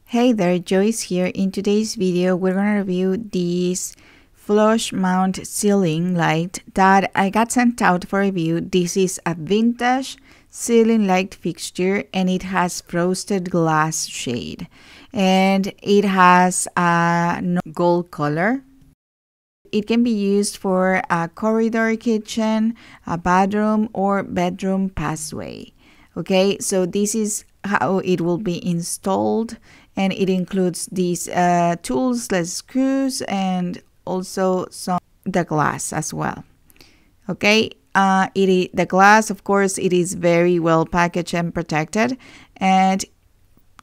Hey there, Joyce here. In today's video, we're going to review this flush mount ceiling light that I got sent out for review. This is a vintage ceiling light fixture and it has frosted glass shade. And it has a gold color. It can be used for a corridor kitchen, a bathroom, or bedroom passageway. Okay, so this is how it will be installed, and it includes these tools like screws and also the glass as well. Okay, the glass, of course, it is very well packaged and protected, and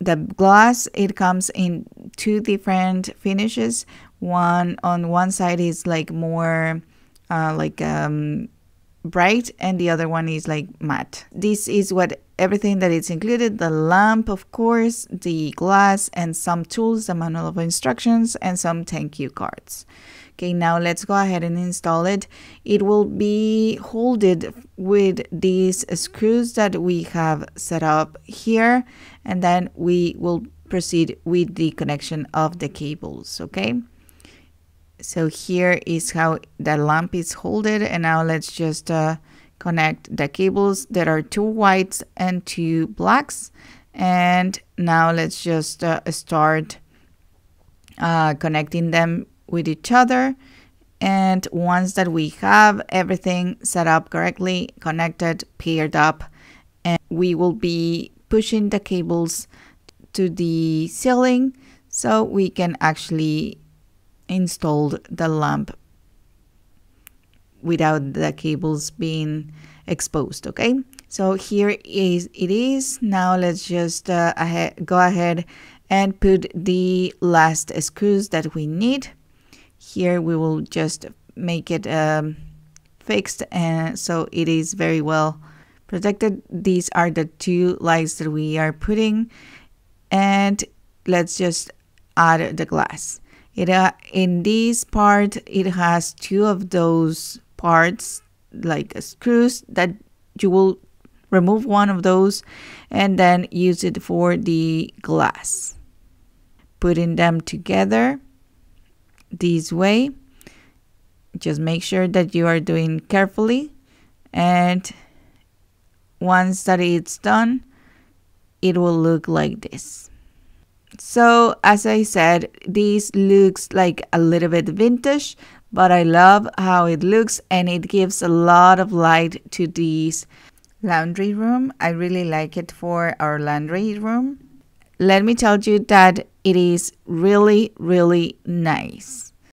the glass, it comes in two different finishes. One on one side is like more bright, and the other one is like matte. This is what everything that is included: the lamp, of course, the glass, and some tools, the manual of instructions, and some thank you cards. Okay, now let's go ahead and install it. It will be holded with these screws that we have set up here, and then we will proceed with the connection of the cables. Okay, so here is how the lamp is holded, and now let's just connect the cables. There are two whites and two blacks, and now let's just start connecting them with each other. And once that we have everything set up correctly, connected, paired up, and we will be pushing the cables to the ceiling so we can actually install the lamp without the cables being exposed. Okay, so here it is. Now let's just go ahead and put the last screws that we need. Here we will just make it fixed, and so it is very well protected. These are the two lights that we are putting, and let's just add the glass. In this part, it has two of those parts like screws that you will remove one of those and then use it for the glass. Putting them together this way, just make sure that you are doing carefully, and once that it's done, it will look like this. So as I said, this looks like a little bit vintage, but I love how it looks, and it gives a lot of light to this laundry room. I really like it for our laundry room. Let me tell you that it is really, really nice.